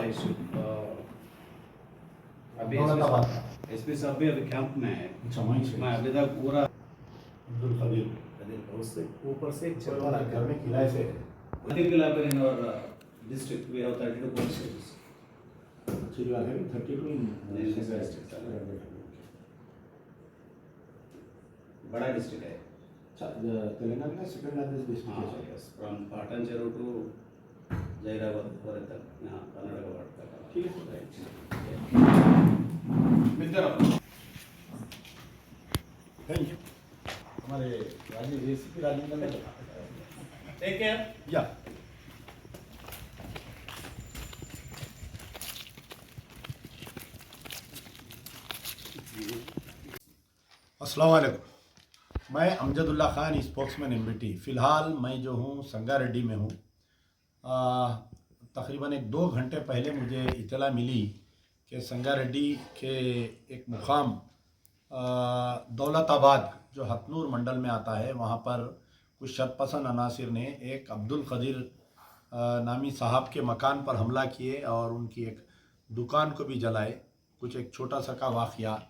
Issue. अभी Daulatabad SP साहब भी अभी कैंप में है। अच्छा वहीं से मैं अभी तक पूरा अब्दुल कदीर उससे ऊपर से एक चलवा घर में किराए से है। in our district we have 32 police stations. अच्छी बात है 32 in this district. बड़ा डिस्ट्रिक्ट है। अच्छा तेलंगाना में सेकंड लार्जेस्ट डिस्ट्रिक्ट है। Yes, from Patancheru to Zaheerabad वगैरह तक यहाँ कर्नाटक बॉर्डर तक। ठीक है मित्र थैंक यू हमारे राजीव एसीपी राजेंद्र ने टेक केयर। या अस्सलाम वालेकुम। मैं अमजदुल्ला खान स्पोक्समैन एमबीटी। फ़िलहाल मैं जो हूँ संगारेड्डी में हूँ। तकरीबन 1-2 घंटे पहले मुझे इत्तला मिली कि संगारेड्डी के एक मुकाम दौलताबाद जो हथनूर मंडल में आता है वहाँ पर कुछ शरपसंद अनासिर ने एक अब्दुल कदीर नामी साहब के मकान पर हमला किए और उनकी एक दुकान को भी जलाए। कुछ एक छोटा सा का वाक़या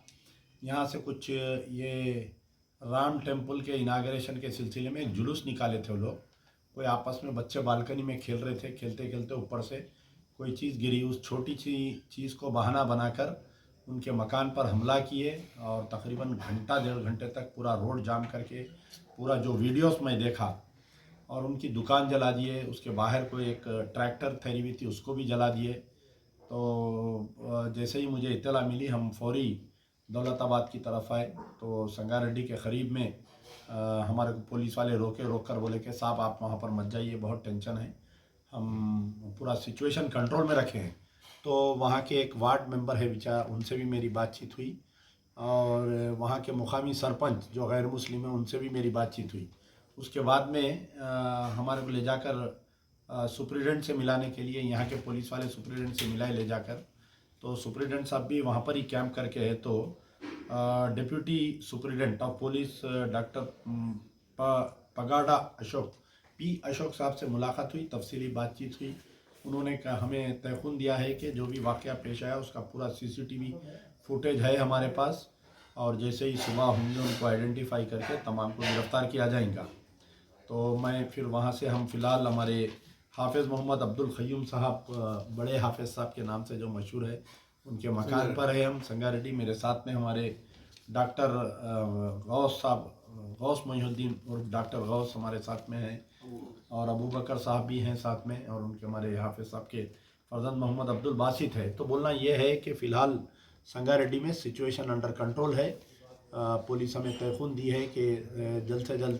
यहाँ से कुछ ये राम टेम्पल के इनाग्रेशन के सिलसिले में एक जुलूस निकाले थे वो लोग। कोई आपस में बच्चे बालकनी में खेल रहे थे, खेलते खेलते ऊपर से कोई चीज़ गिरी, उस छोटी सी चीज़ को बहाना बनाकर उनके मकान पर हमला किए और तकरीबन घंटा 1.5 घंटे तक पूरा रोड जाम करके पूरा जो वीडियोस में देखा और उनकी दुकान जला दिए। उसके बाहर कोई एक ट्रैक्टर ठहरी हुई थी उसको भी जला दिए। तो जैसे ही मुझे इत्तला मिली हम फौरी दौलताबाद की तरफ आए तो संगारेड्डी के क़रीब में हमारे पुलिस वाले रोक कर बोले कि साहब आप वहाँ पर मत जाइए, बहुत टेंशन है, हम पूरा सिचुएशन कंट्रोल में रखे हैं। तो वहाँ के एक वार्ड मेंबर है बेचारा, उनसे भी मेरी बातचीत हुई और वहाँ के मुकामी सरपंच जो गैर मुस्लिम है उनसे भी मेरी बातचीत हुई। उसके बाद में हमारे को ले जाकर सुप्रिटेंडेंट से मिलाने के लिए यहाँ के पुलिस वाले सुप्रिटेंडेंट से मिलाए ले जाकर, तो सुप्रिटेंडेंट साहब भी वहाँ पर ही कैंप करके है। तो deputy superintendent of police doctor Pagada Ashok साहब से मुलाकात हुई, तफसीली बातचीत हुई। उन्होंने हमें तयखुन दिया है कि जो भी वाक़या पेश आया उसका पूरा CCTV फुटेज है हमारे पास और जैसे ही सुबह होंगे उनको आइडेंटिफाई करके तमाम को गिरफ़्तार किया जाएगा। तो मैं फिर वहाँ से हम फ़िलहाल हमारे हाफिज़ मोहम्मद अब्दुल क़य्यूम साहब, बड़े हाफिज़ साहब के नाम से जो मशहूर है, उनके मकान पर है हम संगारेड्डी। मेरे साथ में हमारे डॉक्टर गौस साहब, गौस मोहिउद्दीन और डॉक्टर गौस हमारे साथ में हैं और अबू बकर साहब भी हैं साथ में और उनके हमारे हाफिज़ साहब के फर्जंद मोहम्मद अब्दुल बासित है। तो बोलना ये है कि फ़िलहाल संगारेड्डी में सिचुएशन अंडर कंट्रोल है। पुलिस हमें तयखुन दी है कि जल्द से जल्द,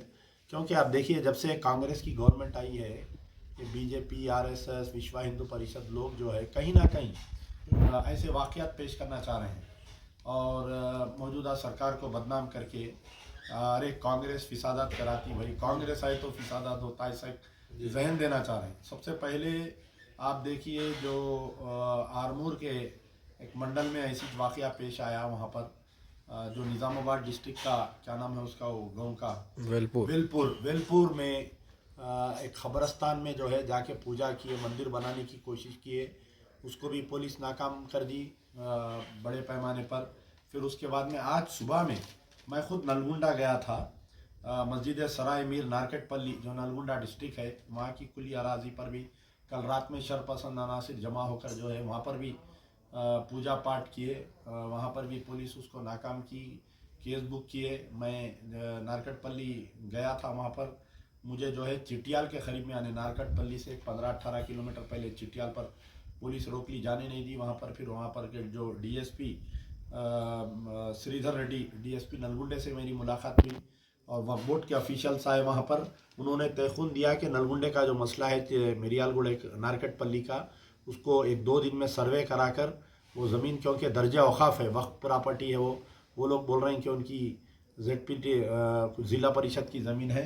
क्योंकि आप देखिए जब से कांग्रेस की गवर्नमेंट आई है कि BJP RSS विश्व हिंदू परिषद लोग जो है कहीं ना कहीं ऐसे वाक़यात पेश करना चाह रहे हैं और मौजूदा सरकार को बदनाम करके अरे कांग्रेस फिसादात कराती, भाई कांग्रेस आए तो फिसादात होता है, ऐसा जहन देना चाह रहे हैं। सबसे पहले आप देखिए जो आरमूर के एक मंडल में ऐसी वाक़या पेश आया, वहाँ पर जो निज़ामाबाद डिस्ट्रिक्ट का क्या नाम है उसका, वो गाँव का वेलपुर में एक खबरस्तान में जो है जाके पूजा किए, मंदिर बनाने की कोशिश किए, उसको भी पुलिस नाकाम कर दी बड़े पैमाने पर। फिर उसके बाद में आज सुबह में मैं खुद नलगुंडा गया था, मस्जिद सराय मीर नारकटपल्ली जो नलगुंडा डिस्ट्रिक्ट है वहाँ की खुली अराजी पर भी कल रात में शरपसंद अनासिर जमा होकर जो है वहाँ पर भी पूजा पाठ किए। वहाँ पर भी पुलिस उसको नाकाम की, केस बुक किए। मैं नारकटपल्ली गया था, वहाँ पर मुझे जो है चिटियाल के करीब में, यानी नारकटपल्ली से 15-18 किलोमीटर पहले चिटियाल पर पुलिस रोक ली, जाने नहीं दी वहाँ पर। फिर वहाँ पर के जो DSP श्रीधर रेड्डी DSP नलगुंडे से मेरी मुलाकात हुई और वक्फ बोर्ड के ऑफिशियल्स आए वहाँ पर। उन्होंने तयखुन दिया कि नलगुंडे का जो मसला है मिरियालगुड़ एक नारकटपल्ली का, उसको 1-2 दिन में सर्वे कराकर वो ज़मीन, क्योंकि दर्जा औक़ाफ़ है, वक्फ प्रॉपर्टी है, वो लोग बोल रहे हैं कि उनकी ZPT ज़िला परिषद की ज़मीन है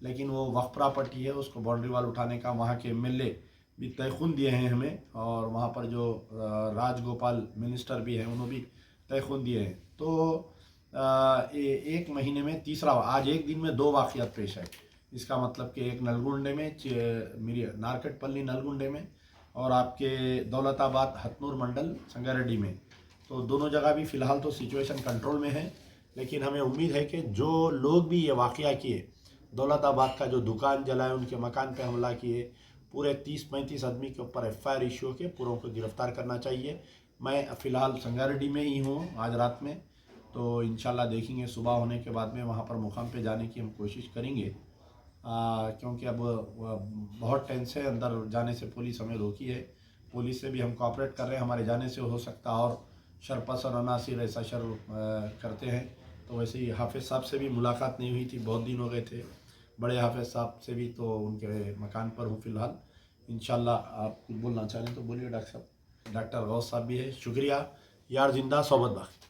लेकिन वो वक्फ प्रॉपर्टी है, उसको बाउंड्री वाल उठाने का वहाँ के MLA भी तयखुन दिए हैं हमें और वहाँ पर जो राजगोपाल मिनिस्टर भी हैं उन्होंने भी तयखुन दिए हैं। तो एक महीने में तीसरा, आज एक दिन में 2 वाक़यात पेश है। इसका मतलब कि एक नलगुंडे में, मेरी नारकटपल्ली नलगुंडे में और आपके दौलताबाद हथनूर मंडल संगारेड्डी में। तो दोनों जगह भी फ़िलहाल तो सिचुएशन कंट्रोल में है, लेकिन हमें उम्मीद है कि जो लोग भी ये वाक़या किए, दौलताबाद का जो दुकान जलाए, उनके मकान पे हमला किए, पूरे 30-35 आदमी के ऊपर FIR इशू के पूरों को गिरफ़्तार करना चाहिए। मैं फ़िलहाल संगारेड्डी में ही हूँ आज रात में, तो इंशाल्लाह देखेंगे सुबह होने के बाद में वहाँ पर मुकाम पे जाने की हम कोशिश करेंगे, क्योंकि अब बहुत टेंस है, अंदर जाने से पुलिस हमें रोकी है। पुलिस से भी हम कोऑपरेट कर रहे हैं, हमारे जाने से हो सकता और शरपसर अनासिर ऐसा शर करते हैं। तो वैसे ही हाफिज़ साहब से भी मुलाकात नहीं हुई थी, बहुत दिन हो गए थे, बड़े हाफिज़ साहब से भी, तो उनके मकान पर हूँ फ़िलहाल। इंशाल्लाह आप कुछ बोलना चाहें तो बोलिए डॉक्टर साहब। डॉक्टर गौस साहब भी है, शुक्रिया। यार जिंदा सोबत बाकी।